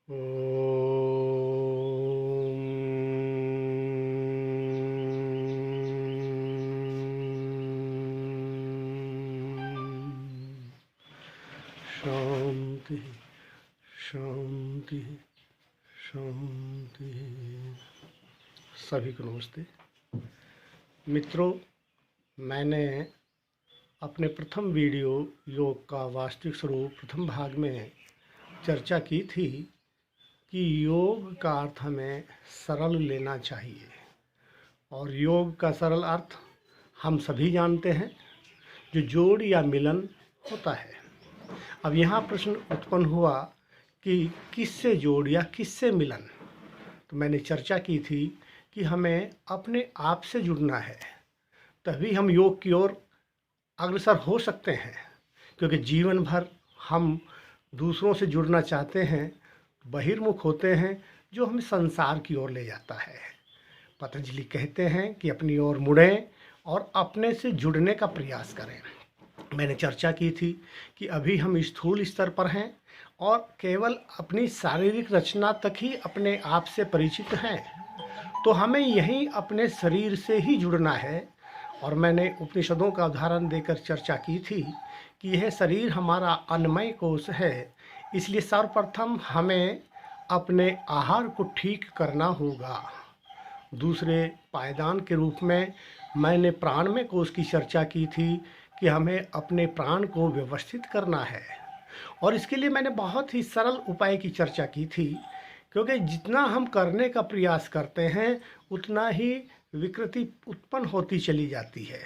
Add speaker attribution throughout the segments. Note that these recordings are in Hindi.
Speaker 1: शांति शांति शांति। सभी को नमस्ते मित्रों। मैंने अपने प्रथम वीडियो योग का वास्तविक स्वरूप प्रथम भाग में चर्चा की थी कि योग का अर्थ हमें सरल लेना चाहिए, और योग का सरल अर्थ हम सभी जानते हैं, जो जोड़ या मिलन होता है। अब यहाँ प्रश्न उत्पन्न हुआ कि किससे जोड़ या किससे मिलन। तो मैंने चर्चा की थी कि हमें अपने आप से जुड़ना है, तभी हम योग की ओर अग्रसर हो सकते हैं। क्योंकि जीवन भर हम दूसरों से जुड़ना चाहते हैं, बहिर्मुख होते हैं, जो हमें संसार की ओर ले जाता है। पतंजलि कहते हैं कि अपनी ओर मुड़ें और अपने से जुड़ने का प्रयास करें। मैंने चर्चा की थी कि अभी हम स्थूल स्तर पर हैं और केवल अपनी शारीरिक रचना तक ही अपने आप से परिचित हैं, तो हमें यहीं अपने शरीर से ही जुड़ना है। और मैंने उपनिषदों का उदाहरण देकर चर्चा की थी कि यह शरीर हमारा अन्नमय कोश है, इसलिए सर्वप्रथम हमें अपने आहार को ठीक करना होगा। दूसरे पायदान के रूप में मैंने प्राणमय कोश की चर्चा की थी कि हमें अपने प्राण को व्यवस्थित करना है, और इसके लिए मैंने बहुत ही सरल उपाय की चर्चा की थी। क्योंकि जितना हम करने का प्रयास करते हैं, उतना ही विकृति उत्पन्न होती चली जाती है।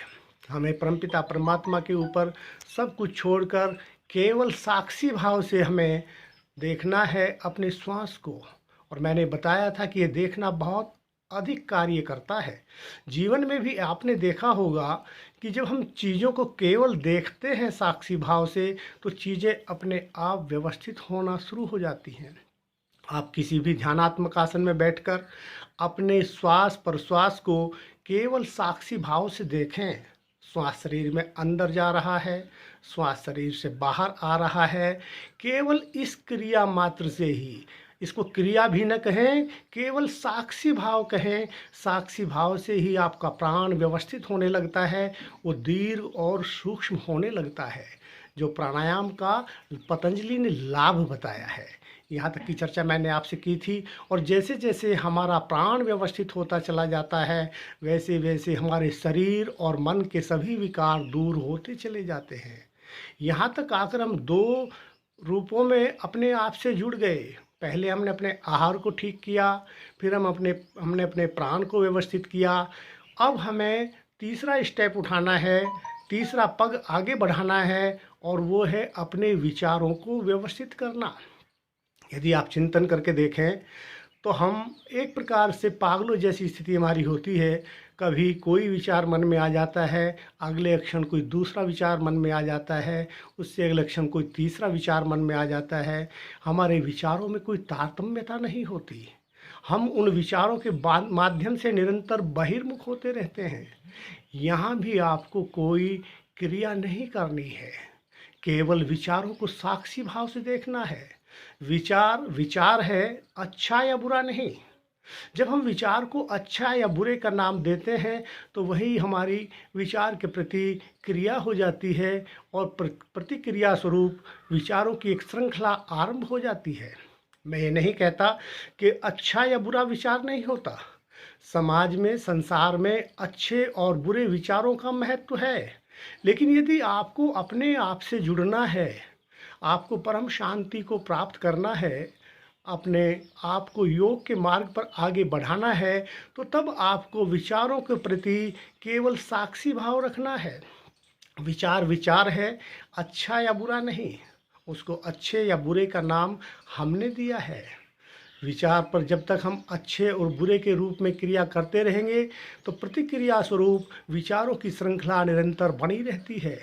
Speaker 1: हमें परमपिता परमात्मा के ऊपर सब कुछ छोड़कर केवल साक्षी भाव से हमें देखना है अपने श्वास को। और मैंने बताया था कि ये देखना बहुत अधिक कार्य करता है। जीवन में भी आपने देखा होगा कि जब हम चीज़ों को केवल देखते हैं साक्षी भाव से, तो चीज़ें अपने आप व्यवस्थित होना शुरू हो जाती हैं। आप किसी भी ध्यानात्मक आसन में बैठकर अपने श्वास प्रश्वास को केवल साक्षी भाव से देखें। श्वास शरीर में अंदर जा रहा है, श्वास शरीर से बाहर आ रहा है। केवल इस क्रिया मात्र से ही, इसको क्रिया भी न कहें, केवल साक्षी भाव कहें, साक्षी भाव से ही आपका प्राण व्यवस्थित होने लगता है, वो दीर्घ और सूक्ष्म होने लगता है, जो प्राणायाम का पतंजलि ने लाभ बताया है। यहाँ तक की चर्चा मैंने आपसे की थी। और जैसे जैसे हमारा प्राण व्यवस्थित होता चला जाता है, वैसे वैसे हमारे शरीर और मन के सभी विकार दूर होते चले जाते हैं। यहाँ तक आकर हम दो रूपों में अपने आप से जुड़ गए। पहले हमने अपने आहार को ठीक किया, फिर हमने अपने प्राण को व्यवस्थित किया। अब हमें तीसरा स्टेप उठाना है, तीसरा पग आगे बढ़ाना है, और वो है अपने विचारों को व्यवस्थित करना। यदि आप चिंतन करके देखें तो हम एक प्रकार से पागलों जैसी स्थिति हमारी होती है। कभी कोई विचार मन में आ जाता है, अगले क्षण कोई दूसरा विचार मन में आ जाता है, उससे अगले क्षण कोई तीसरा विचार मन में आ जाता है। हमारे विचारों में कोई तारतम्यता नहीं होती। हम उन विचारों के माध्यम से निरंतर बहिर्मुख होते रहते हैं। यहाँ भी आपको कोई क्रिया नहीं करनी है, केवल विचारों को साक्षी भाव से देखना है। विचार विचार है, अच्छा या बुरा नहीं। जब हम विचार को अच्छा या बुरे का नाम देते हैं, तो वही हमारी विचार के प्रति क्रिया हो जाती है, और प्रतिक्रिया स्वरूप विचारों की एक श्रृंखला आरंभ हो जाती है। मैं ये नहीं कहता कि अच्छा या बुरा विचार नहीं होता। समाज में, संसार में अच्छे और बुरे विचारों का महत्व है, लेकिन यदि आपको अपने आप से जुड़ना है, आपको परम शांति को प्राप्त करना है, अपने आप को योग के मार्ग पर आगे बढ़ाना है, तो तब आपको विचारों के प्रति केवल साक्षी भाव रखना है। विचार विचार है, अच्छा या बुरा नहीं। उसको अच्छे या बुरे का नाम हमने दिया है। विचार पर जब तक हम अच्छे और बुरे के रूप में क्रिया करते रहेंगे, तो प्रतिक्रिया स्वरूप विचारों की श्रृंखला निरंतर बनी रहती है।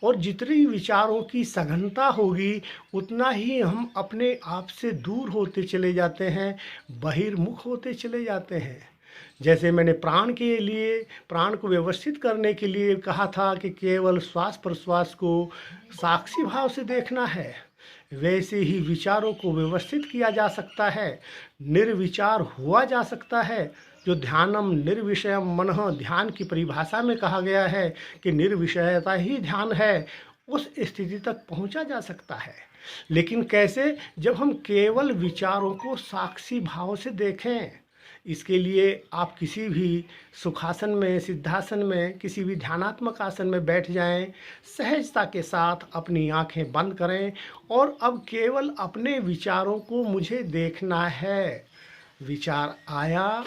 Speaker 1: और जितनी विचारों की सघनता होगी, उतना ही हम अपने आप से दूर होते चले जाते हैं, बहिर्मुख होते चले जाते हैं। जैसे मैंने प्राण को व्यवस्थित करने के लिए कहा था कि केवल श्वास प्रश्वास को साक्षी भाव से देखना है, वैसे ही विचारों को व्यवस्थित किया जा सकता है, निर्विचार हुआ जा सकता है। जो ध्यानम निर्विषयम मनः, ध्यान की परिभाषा में कहा गया है कि निर्विषयता ही ध्यान है, उस स्थिति तक पहुंचा जा सकता है। लेकिन कैसे? जब हम केवल विचारों को साक्षी भाव से देखें। इसके लिए आप किसी भी सुखासन में, सिद्धासन में, किसी भी ध्यानात्मक आसन में बैठ जाएं, सहजता के साथ अपनी आंखें बंद करें और अब केवल अपने विचारों को मुझे देखना है। विचार आया,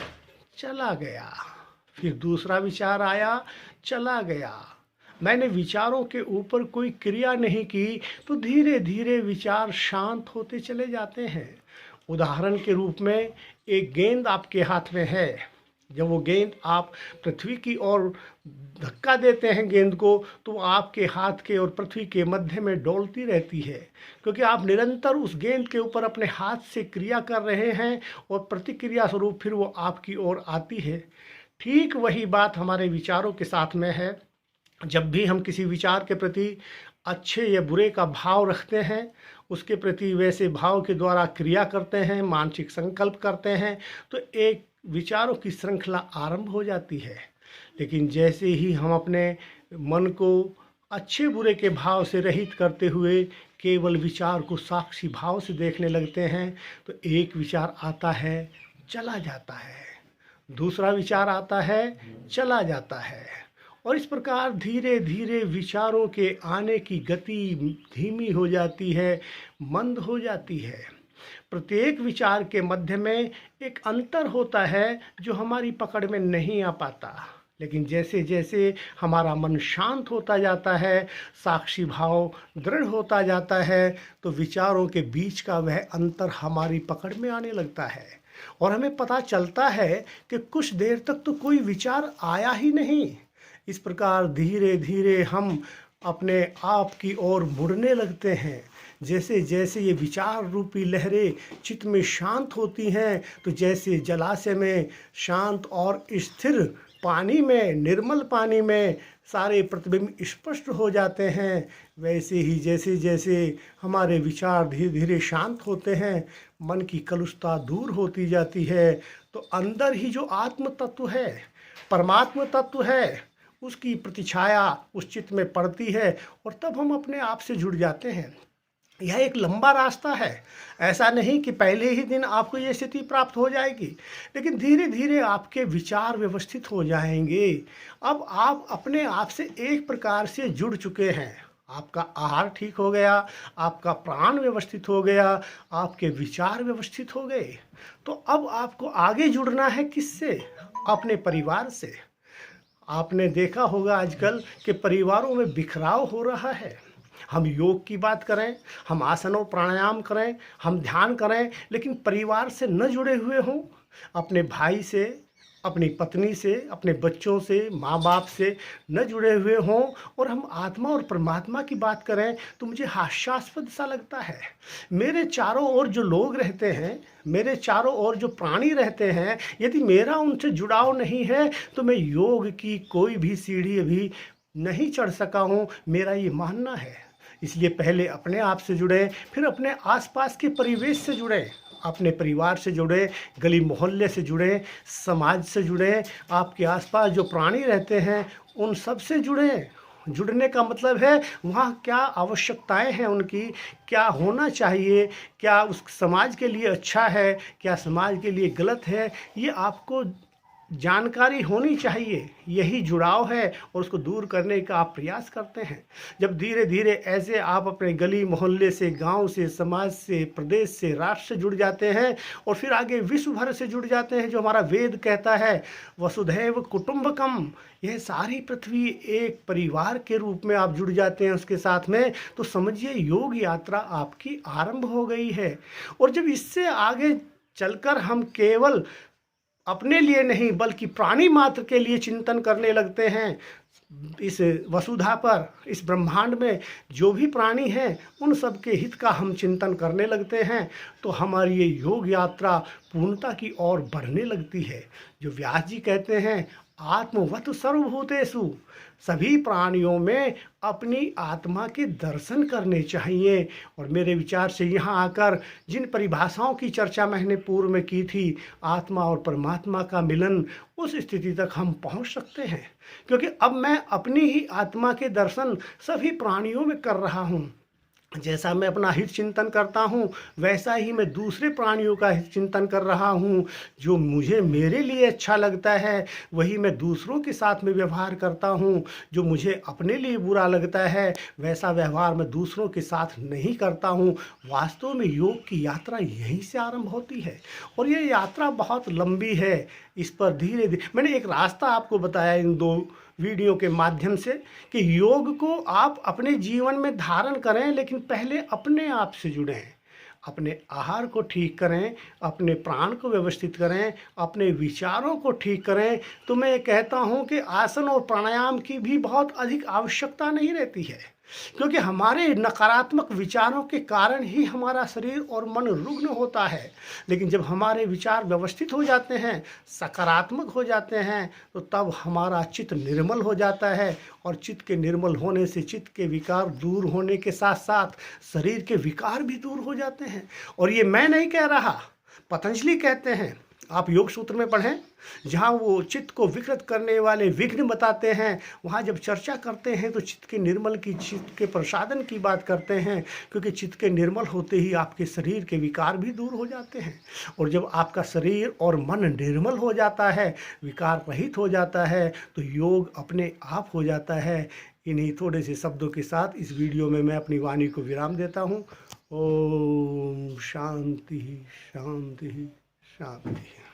Speaker 1: चला गया, फिर दूसरा विचार आया, चला गया। मैंने विचारों के ऊपर कोई क्रिया नहीं की तो धीरे धीरे विचार शांत होते चले जाते हैं। उदाहरण के रूप में एक गेंद आपके हाथ में है। जब वो गेंद आप पृथ्वी की ओर धक्का देते हैं गेंद को, तो आपके हाथ के और पृथ्वी के मध्य में डोलती रहती है, क्योंकि आप निरंतर उस गेंद के ऊपर अपने हाथ से क्रिया कर रहे हैं और प्रतिक्रिया स्वरूप फिर वो आपकी ओर आती है। ठीक वही बात हमारे विचारों के साथ में है। जब भी हम किसी विचार के प्रति अच्छे या बुरे का भाव रखते हैं, उसके प्रति वैसे भाव के द्वारा क्रिया करते हैं, मानसिक संकल्प करते हैं, तो एक विचारों की श्रृंखला आरंभ हो जाती है। लेकिन जैसे ही हम अपने मन को अच्छे बुरे के भाव से रहित करते हुए केवल विचार को साक्षी भाव से देखने लगते हैं, तो एक विचार आता है, चला जाता है, दूसरा विचार आता है, चला जाता है, और इस प्रकार धीरे धीरे विचारों के आने की गति धीमी हो जाती है, मंद हो जाती है। प्रत्येक विचार के मध्य में एक अंतर होता है जो हमारी पकड़ में नहीं आ पाता। लेकिन जैसे जैसे हमारा मन शांत होता जाता है, साक्षी भाव दृढ़ होता जाता है, तो विचारों के बीच का वह अंतर हमारी पकड़ में आने लगता है और हमें पता चलता है कि कुछ देर तक तो कोई विचार आया ही नहीं। इस प्रकार धीरे धीरे हम अपने आप की ओर मुड़ने लगते हैं। जैसे जैसे ये विचार रूपी लहरें चित्त में शांत होती हैं, तो जैसे जलाशय में शांत और स्थिर पानी में, निर्मल पानी में सारे प्रतिबिंब स्पष्ट हो जाते हैं, वैसे ही जैसे जैसे हमारे विचार धीरे धीरे शांत होते हैं, मन की कलुषता दूर होती जाती है, तो अंदर ही जो आत्म तत्व है, परमात्म तत्व है, उसकी प्रतिछाया उस चित्त में पड़ती है और तब हम अपने आप से जुड़ जाते हैं। यह एक लंबा रास्ता है। ऐसा नहीं कि पहले ही दिन आपको ये स्थिति प्राप्त हो जाएगी, लेकिन धीरे धीरे आपके विचार व्यवस्थित हो जाएंगे। अब आप अपने आप से एक प्रकार से जुड़ चुके हैं। आपका आहार ठीक हो गया, आपका प्राण व्यवस्थित हो गया, आपके विचार व्यवस्थित हो गए। तो अब आपको आगे जुड़ना है किससे? अपने परिवार से। आपने देखा होगा आजकल कि परिवारों में बिखराव हो रहा है। हम योग की बात करें, हम आसन और प्राणायाम करें, हम ध्यान करें, लेकिन परिवार से न जुड़े हुए हों, अपने भाई से, अपनी पत्नी से, अपने बच्चों से, माँ बाप से न जुड़े हुए हों, और हम आत्मा और परमात्मा की बात करें, तो मुझे हास्यास्पद सा लगता है। मेरे चारों ओर जो लोग रहते हैं, मेरे चारों ओर जो प्राणी रहते हैं, यदि मेरा उनसे जुड़ाव नहीं है तो मैं योग की कोई भी सीढ़ी अभी नहीं चढ़ सका हूँ, मेरा ये मानना है। इसलिए पहले अपने आप से जुड़ें, फिर अपने आसपास के परिवेश से जुड़ें, अपने परिवार से जुड़ें, गली मोहल्ले से जुड़ें, समाज से जुड़ें, आपके आसपास जो प्राणी रहते हैं उन सब से जुड़ें। जुड़ने का मतलब है वहाँ क्या आवश्यकताएं हैं उनकी, क्या होना चाहिए, क्या उस समाज के लिए अच्छा है, क्या समाज के लिए गलत है, ये आपको जानकारी होनी चाहिए। यही जुड़ाव है और उसको दूर करने का आप प्रयास करते हैं। जब धीरे धीरे ऐसे आप अपने गली मोहल्ले से, गांव से, समाज से, प्रदेश से, राष्ट्र से जुड़ जाते हैं और फिर आगे विश्व भर से जुड़ जाते हैं, जो हमारा वेद कहता है वसुधैव कुटुंबकम, यह सारी पृथ्वी एक परिवार के रूप में आप जुड़ जाते हैं उसके साथ में, तो समझिए योग यात्रा आपकी आरंभ हो गई है। और जब इससे आगे चलकर हम केवल अपने लिए नहीं बल्कि प्राणी मात्र के लिए चिंतन करने लगते हैं, इस वसुधा पर, इस ब्रह्मांड में जो भी प्राणी हैं उन सब के हित का हम चिंतन करने लगते हैं, तो हमारी ये योग यात्रा पूर्णता की ओर बढ़ने लगती है। जो व्यास जी कहते हैं आत्मवत सर्वभूतेषु, सभी प्राणियों में अपनी आत्मा के दर्शन करने चाहिए। और मेरे विचार से यहाँ आकर जिन परिभाषाओं की चर्चा मैंने पूर्व में की थी, आत्मा और परमात्मा का मिलन, उस स्थिति तक हम पहुँच सकते हैं, क्योंकि अब मैं अपनी ही आत्मा के दर्शन सभी प्राणियों में कर रहा हूँ। जैसा मैं अपना हित चिंतन करता हूँ, वैसा ही मैं दूसरे प्राणियों का हित चिंतन कर रहा हूँ। जो मुझे मेरे लिए अच्छा लगता है वही मैं दूसरों के साथ में व्यवहार करता हूँ। जो मुझे अपने लिए बुरा लगता है वैसा व्यवहार मैं दूसरों के साथ नहीं करता हूँ। वास्तव में योग की यात्रा यहीं से आरंभ होती है, और ये यात्रा बहुत लंबी है। इस पर धीरे धीरे मैंने एक रास्ता आपको बताया इन 2 वीडियो के माध्यम से, कि योग को आप अपने जीवन में धारण करें, लेकिन पहले अपने आप से जुड़ें, अपने आहार को ठीक करें, अपने प्राण को व्यवस्थित करें, अपने विचारों को ठीक करें। तो मैं कहता हूं कि आसन और प्राणायाम की भी बहुत अधिक आवश्यकता नहीं रहती है, क्योंकि हमारे नकारात्मक विचारों के कारण ही हमारा शरीर और मन रुग्ण होता है। लेकिन जब हमारे विचार व्यवस्थित हो जाते हैं, सकारात्मक हो जाते हैं, तो तब हमारा चित्त निर्मल हो जाता है। और चित्त के निर्मल होने से चित्त के विकार दूर होने के साथ साथ शरीर के विकार भी दूर हो जाते हैं। और ये मैं नहीं कह रहा, पतंजलि कहते हैं। आप योग सूत्र में पढ़ें, जहाँ वो चित्त को विकृत करने वाले विघ्न बताते हैं, वहाँ जब चर्चा करते हैं तो चित्त के निर्मल की, चित्त के प्रसादन की बात करते हैं। क्योंकि चित्त के निर्मल होते ही आपके शरीर के विकार भी दूर हो जाते हैं। और जब आपका शरीर और मन निर्मल हो जाता है, विकार रहित हो जाता है, तो योग अपने आप हो जाता है। इन्हीं थोड़े से शब्दों के साथ इस वीडियो में मैं अपनी वाणी को विराम देता हूँ। ओम शांति शांति शांति।